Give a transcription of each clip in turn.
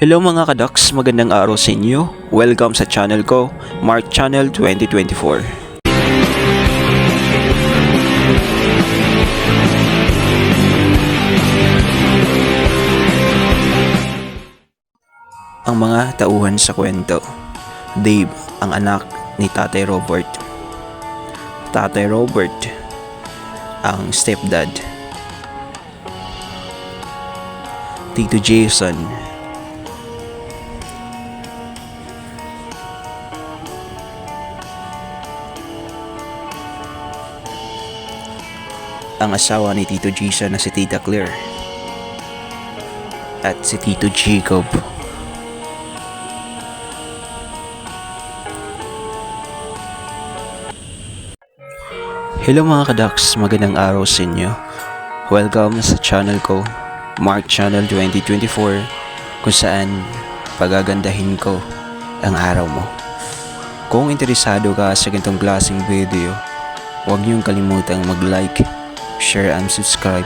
Hello mga kadoks, magandang araw sa inyo. Welcome sa channel ko, Mark Channel 2024. Ang mga tauhan sa kwento. Dave, ang anak ni Tatay Robert. Tatay Robert, ang stepdad. Tito Jason, ang asawa ni Tito Jason na si Tita Claire, at si Tito Jacob. Hello mga kadaks, magandang araw sa inyo. Welcome sa channel ko, Mark Channel 2024, kung saan pagagandahin ko ang araw mo. Kung interesado ka sa ganitong klaseng video, huwag niyong kalimutang mag-like, share and subscribe,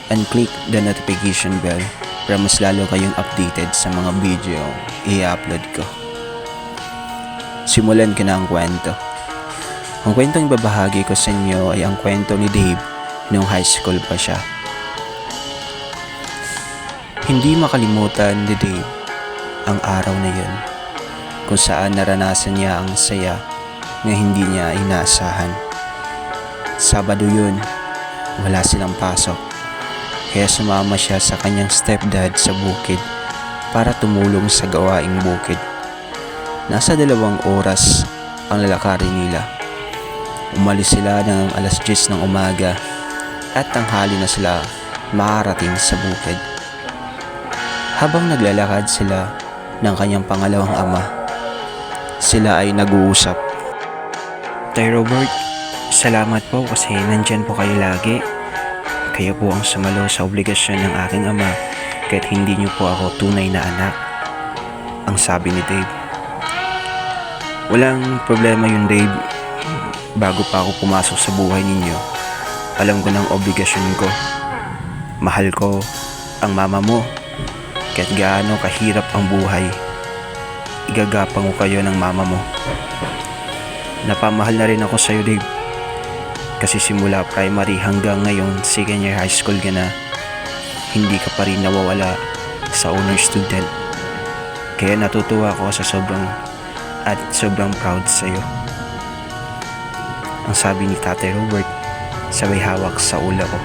and click the notification bell para mas lalo kayong updated sa mga video i-upload ko. Simulan ko na ang kwento. Ang kwentong ibabahagi ko sa inyo ay ang kwento ni Dave noong high school pa siya. Hindi makalimutan ni Dave ang araw na yun kung saan naranasan niya ang saya na hindi niya inaasahan. Sabado yun, wala silang pasok, kaya sumama siya sa kanyang stepdad sa bukid para tumulong sa gawaing bukid. Nasa 2 oras ang lalakarin nila. Umalis sila ng alas 10 ng umaga at tanghali na sila makarating sa bukid. Habang naglalakad sila ng kanyang pangalawang ama, sila ay nag-uusap. Tay Robert, salamat po kasi nandyan po kayo lagi. Kayo po ang sumalo sa obligasyon ng aking ama kahit hindi niyo po ako tunay na anak, ang sabi ni Dave. Walang problema yun, Dave. Bago pa ako pumasok sa buhay ninyo, alam ko ng obligasyon ko. Mahal ko ang mama mo. Kahit gaano kahirap ang buhay, igagapang ko kayo ng mama mo. Napamahal na rin ako sa'yo, Dave. Kasi simula primary hanggang ngayon, second year high school ka na, hindi ka pa rin nawawala sa honor student. Kaya natutuwa ako sa sobrang proud sa'yo, ang sabi ni Tatay Robert, sabay hawak sa ulo ko.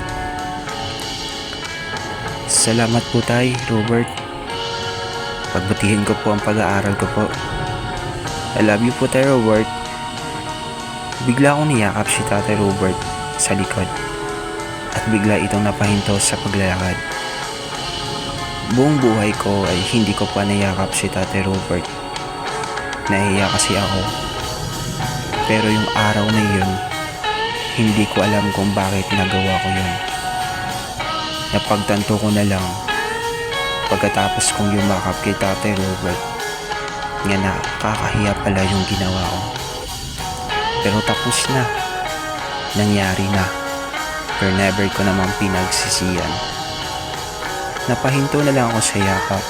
Salamat po Tay Robert. Pagbutihin ko po ang pag-aaral ko po. I love you po Tay Robert. Bigla akong niyakap si Tatay Robert sa likod at bigla itong napahinto sa paglalakad. Buong buhay ko ay hindi ko pa niyakap si Tatay Robert. Nahiya kasi ako. Pero yung araw na yun, hindi ko alam kung bakit nagawa ko yun. Napagtanto ko na lang pagkatapos kong yumakap kay Tatay Robert nga nakakahiya pala yung ginawa ko. Pero tapos na, nangyari na, pero never ko namang pinagsisiyan. Napahinto na lang ako sa yakap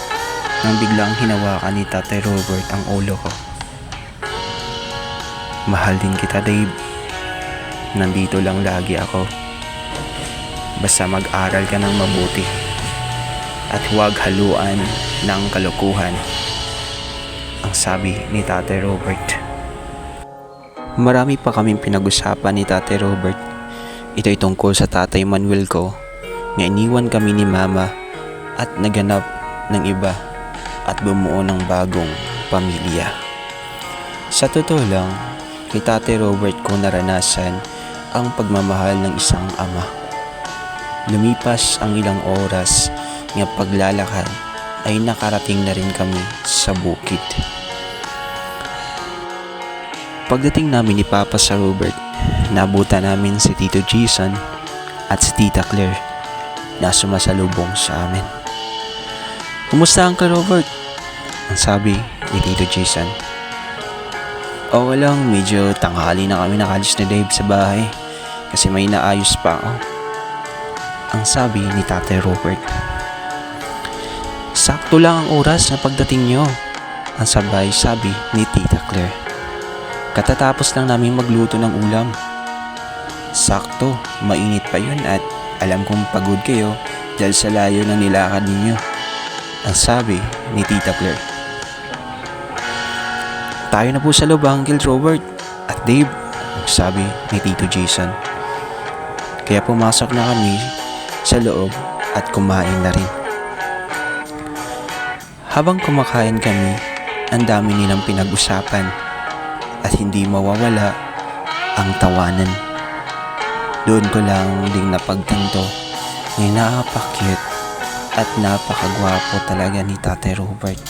nang biglang hinawakan ni Tatay Robert ang ulo ko. Mahal din kita, Dave. Nandito lang lagi ako. Basta mag-aral ka ng mabuti at huwag haluan ng kalokohan, ang sabi ni Tatay Robert. Marami pa kaming pinag-usapan ni Tatay Robert. Ito'y tungkol sa Tatay Manuel ko na iniwan kami ni Mama at naganap ng iba at bumuo ng bagong pamilya. Sa totoo lang, kay Tatay Robert ko naranasan ang pagmamahal ng isang ama. Lumipas ang ilang oras ng paglalakad ay nakarating na rin kami sa bukid. Pagdating namin ni Papa sa Robert, nabutan namin si Tito Jason at si Tita Claire na sumasalubong sa amin. Kumusta Uncle Robert? Ang sabi ni Tito Jason. Okay lang, medyo tanghali na kami nakalis ni Dave sa bahay kasi may naayos pa ako, ang sabi ni Tatay Robert. Sakto lang ang oras na pagdating nyo, ang sabay sabi ni Tita Claire. Katatapos lang namin magluto ng ulam. Sakto, mainit pa yun at alam kong pagod kayo dahil sa layo ng nilakad ninyo, ang sabi ni Tita Claire. Tayo na po sa loob, Uncle Robert at Dave, sabi ni Tito Jason. Kaya pumasok na kami sa loob at kumain na rin. Habang kumakain kami, ang dami nilang pinag-usapan at hindi mawawala ang tawanan. Doon ko lang ding napagtanto na napaka-cute at napakagwapo talaga ni Tate Robert.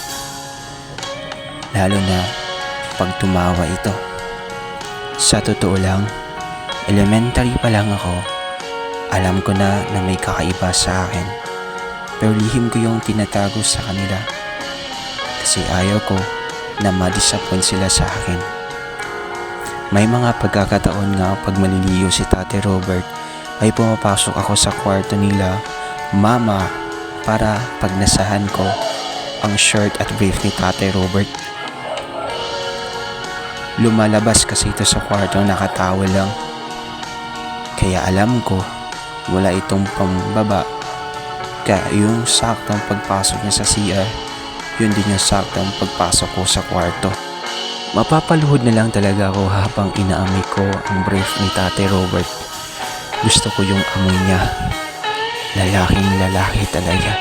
Lalo na pag tumawa ito. Sa totoo lang, elementary pa lang ako, alam ko na may kakaiba sa akin. Pero lihim ko yung tinatago sa kanila. Kasi ayaw ko na ma-disappoint sila sa akin. May mga pagkakataon nga pag maliliyo si Tate Robert ay pumapasok ako sa kwarto nila, Mama, para pagnasahan ko ang shirt at brief ni Tate Robert. Lumalabas kasi ito sa kwarto nakatawa lang. Kaya alam ko wala itong pambaba. Kaya yung saktong pagpasok niya sa CR, yun din yung saktong pagpasok ko sa kwarto. Mapapaluhod na lang talaga ako habang inaamoy ko ang brief ni Tate Robert. Gusto ko yung amoy niya. Lalaking lalaki talaga.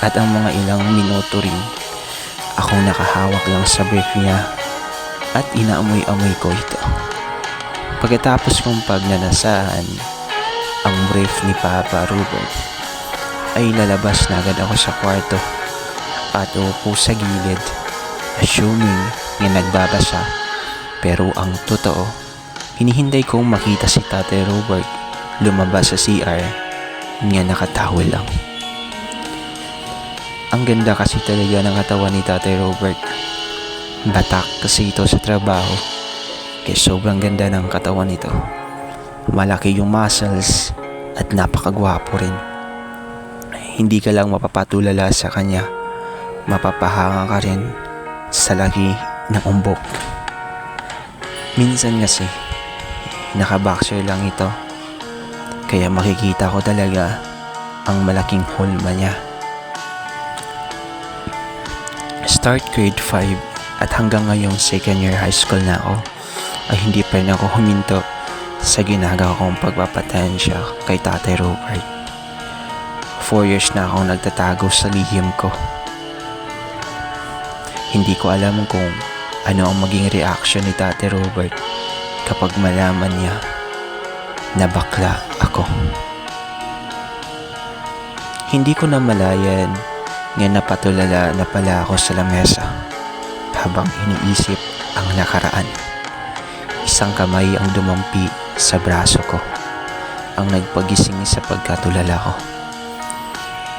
At ang mga ilang minuto rin, ako nakahawak lang sa brief niya at inaamoy-amoy ko ito. Pagkatapos kong pagnanasahan ang brief ni Papa Robert, ay lalabas na agad ako sa kwarto at upo sa gilid, assuming na nagbabasa. Pero ang totoo, hinihintay kong makita si Tate Robert lumabas sa CR niya nakatawel lang. Ang ganda kasi talaga ng katawan ni Tate Robert. Batak kasi ito sa trabaho, kaya sobrang ganda ng katawan nito. Malaki yung muscles at napakagwapo rin. Hindi ka lang mapapatulala sa kanya, mapapahanga ka rin sa laki ng umbok. Minsan kasi naka-boxer lang ito, kaya makikita ko talaga ang malaking hulma niya. Start grade 5 at hanggang ngayong second year high school na ako, ay hindi pa rin ako huminto sa ginagawa kong pagpapatensya kay Tate Robert. 4 years na akong nagtatago sa lihim ko. Hindi ko alam kung ano ang maging reaction ni Tate Robert kapag malaman niya na bakla ako. Hindi ko na malayan nga napatulala na pala ako sa lamesa habang iniisip ang nakaraan. Isang kamay ang dumampi sa braso ko, ang nagpagising sa pagkatulala ko.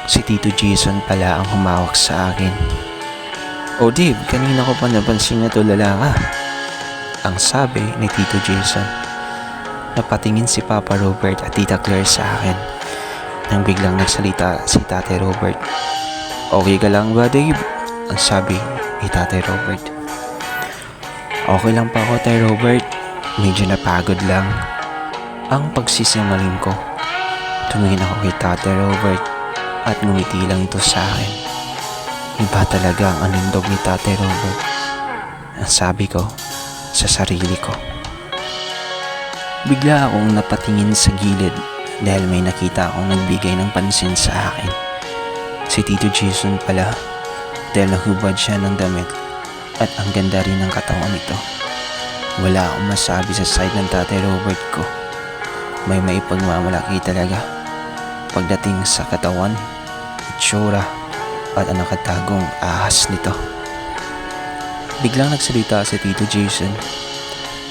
Si Tito Jason pala ang humawak sa akin. "Oh Dave, kanina ko pa napansin na tulala ka," ang sabi ni Tito Jason. Napatingin si Papa Robert at Tita Claire sa akin nang biglang nagsalita si Tate Robert. "Okay ka lang ba, Dave?" ang sabi ni Tate Robert. "Okay lang pa ako, Tate Robert. Medyo napagod lang," ang pagsisinungaling ko. Tumingin ako kay Tate Robert at ngumiti lang ito sa akin. Iba talaga ang anindog ni Tate Robert, ang sabi ko sa sarili ko. Bigla akong napatingin sa gilid dahil may nakita akong nagbigay ng pansin sa akin. Si Tito Jason pala, dahil nahubad siya ng damit at ang ganda rin ng katawan nito. Wala akong masabi sa side ng Tate Robert ko. May maipagmamalaki talaga pagdating sa katawan, itsura at ang nakatagong ahas nito. Biglang nagsalita si Tito Jason.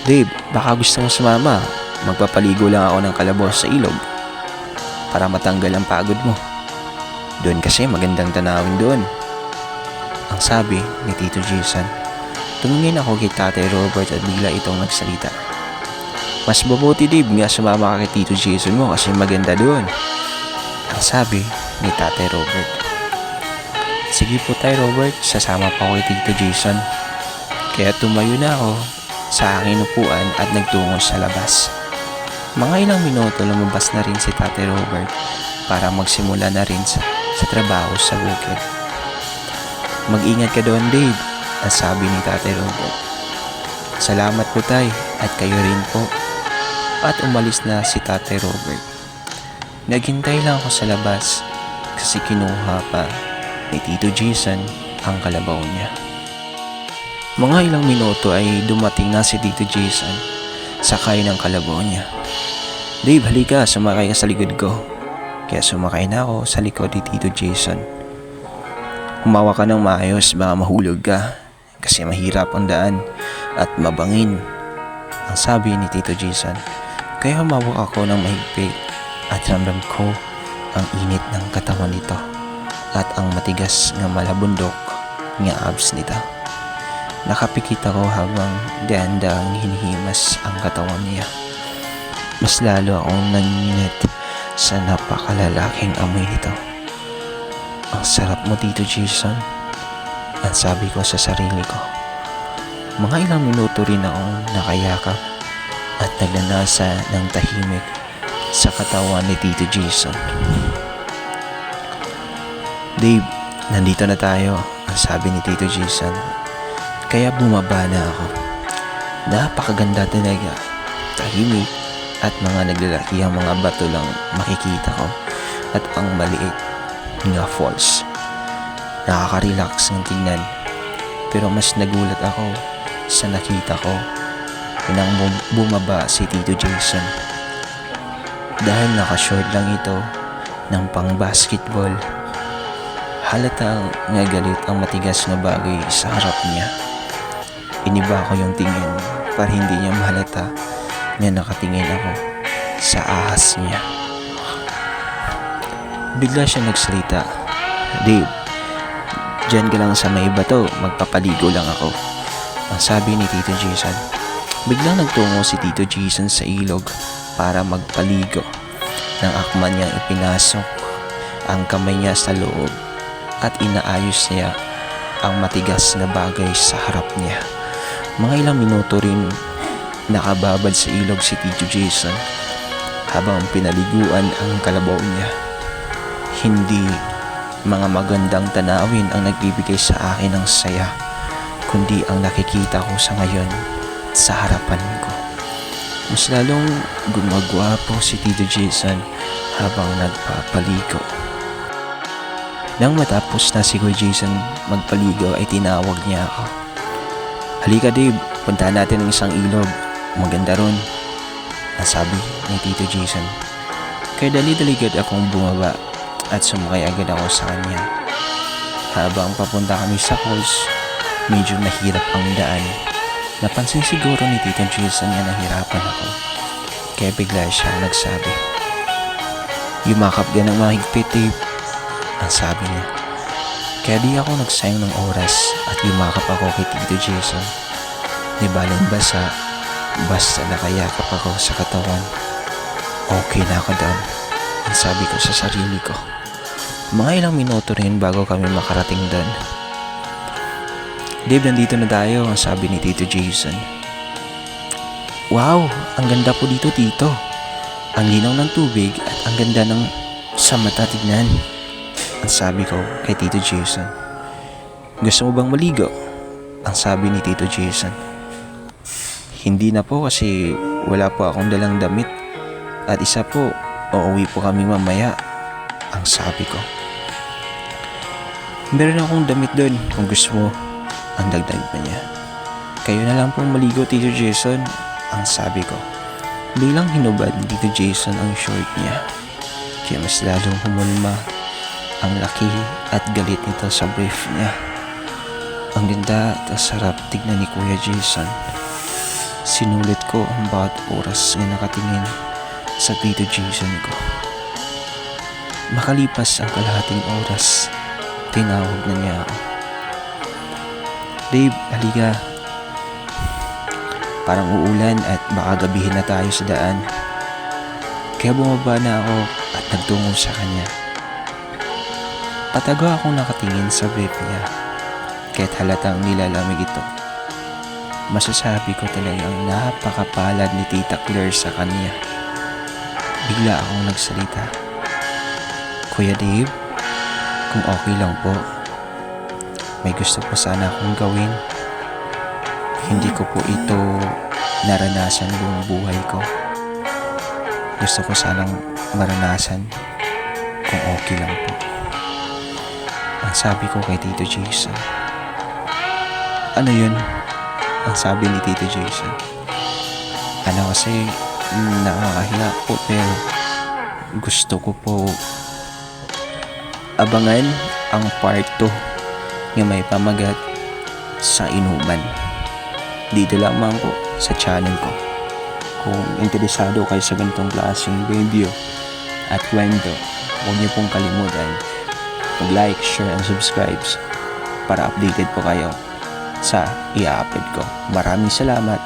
"Dave, baka gusto mo sumama. Magpapaligo lang ako ng kalabos sa ilog para matanggal ang pagod mo. Doon kasi magandang tanawin doon," ang sabi ni Tito Jason. Tumingin ako kay Tate Robert at bigla itong nagsalita. "Mas mabuti, Dave, nga sumama ka kay Tito Jason mo kasi maganda doon," ang sabi ni Tate Robert. Sige po tayo Robert, sasama pa ako kay Tito Jason. Kaya tumayo na ako sa aking upuan at nagtungo sa labas. Mga ilang minuto lumabas na rin si Tate Robert para magsimula na rin sa trabaho sa bukid. Mag-ingat ka doon Dave, ang sabi ni Tate Robert. Salamat po tay at kayo rin po. At umalis na si Tate Robert. Naghintay lang ako sa labas kasi kinuha pa ni Tito Jason ang kalabaw niya. Mga ilang minuto ay dumating na si Tito Jason sakay ng kalabaw niya. Dave, halika, sumakay ka sa likod ko. Kaya sumakay na ako sa likod ni Tito Jason. Humawa ka ng maayos, baka mahulog ka kasi mahirap ang daan at mabangin, ang sabi ni Tito Jason. Kaya humawak ako ng mahigpit at ramdam ko ang init ng katawan nito at ang matigas ng malabundok ng abs nito. Nakapikit ako habang dahan-dahang hinihimas ang katawan niya. Mas lalo akong nanginginig sa napakalalaking amoy nito. Ang sarap mo Tito Jason, ang sabi ko sa sarili ko. Mga ilang minuto rin akong nakayakap at nagnanasa ng tahimik sa katawan ni Tito Jason. Dave, nandito na tayo, ang sabi ni Tito Jason. Kaya bumaba na ako. Napakaganda talaga. Tahimik at mga naglalaki ang mga bato lang makikita ko at ang maliit nga falls. Nakaka-relax ng tingnan. Pero mas nagulat ako sa nakita ko nang bumaba si Tito Jason. Dahil naka-short lang ito ng pang-basketball, halatang nga galit ang matigas na bagay sa harap niya. Iniba ko yung tingin para hindi niya mahalata na nakatingin ako sa ahas niya. Bigla siya nagsalita. Dave, dyan ka lang sa may bato, magpapaligo lang ako, ang sabi ni Tito Jason. Biglang nagtungo si Tito Jason sa ilog para magpaligo. Nang akman niyang ipinasok ang kamay niya sa loob at inaayos niya ang matigas na bagay sa harap niya. Mga ilang minuto rin nakababad sa ilog si Tito Jason habang pinaliguan ang kalabaw niya. Hindi mga magandang tanawin ang nagbibigay sa akin ng saya, kundi ang nakikita ko sa ngayon sa harapan ko. Mas lalong gumagwapo si Tito Jason habang nagpapaligo. Nang matapos na si Kuya Jason magpaligo ay tinawag niya ako. Halika Dave, puntahan natin ang isang ilog. Maganda ron, ang sabi ni Tito Jason. Kaya dali-daligad akong bumaba at sumakay agad ako sa kanya. Habang papunta kami sa falls, medyo mahirap ang daan. Napansin siguro ni Tito Jason na nahirapan ako. Kaya bigla siyang nagsabi, "Yumakap ka ng mahigpit Dave," ang sabi niya. Kaya di ako nagsayang ng oras at yumakap ako kay Tito Jason. Di baling basa, basta nakayakap ako sa katawan. Okay na ako doon, ang sabi ko sa sarili ko. Mga ilang minuto rin bago kami makarating doon. Dave, nandito na tayo, ang sabi ni Tito Jason. Wow, ang ganda po dito Tito. Ang linaw ng tubig at ang ganda ng sa mata tignan, ang sabi ko kay Tito Jason. Gusto mo bang maligo? Ang sabi ni Tito Jason. Hindi na po kasi wala po akong dalang damit at isa po, uuwi po kami mamaya, ang sabi ko. Meron akong damit doon kung gusto mo, ang dagdag pa niya. Kayo na lang pong maligo Tito Jason, ang sabi ko. Bilang hinubad ni Tito Jason ang short niya, kaya mas lalong humulma ang laki at galit nito sa brief niya. Ang ganda at sarap tignan ni Kuya Jason. Sinulit ko ang bawat oras na nakatingin sa Tito Jason ko. Makalipas ang kalahating oras, tinawag na niya ako. Dave, halika. Parang uulan at baka gabihin na tayo sa daan. Kaya bumaba na ako at nagtungo sa kanya. Patago akong nakatingin sa brief niya. Kahit halatang nilalamig ito. Masasabi ko talagang napakapalad ni Tita Claire sa kanya. Bigla akong nagsalita. Kuya Dave, kung okay lang po, may gusto po sana akong gawin. Hindi ko po ito naranasan buong buhay ko. Gusto ko sanang maranasan kung okay lang po. Ang sabi ko kay Tito Jason. Ano yun? Ang sabi ni Tito Jason. Ano kasi nakakahiya po pero gusto ko po abangan ang part 2 yung may pamagat sa inuman. Dito lamang po sa channel ko. Kung interesado kayo sa ganitong klaseng video at kwento, huwag niyo pong kalimutan mag-like, share, and subscribe para updated po kayo sa i-upload ko. Maraming salamat.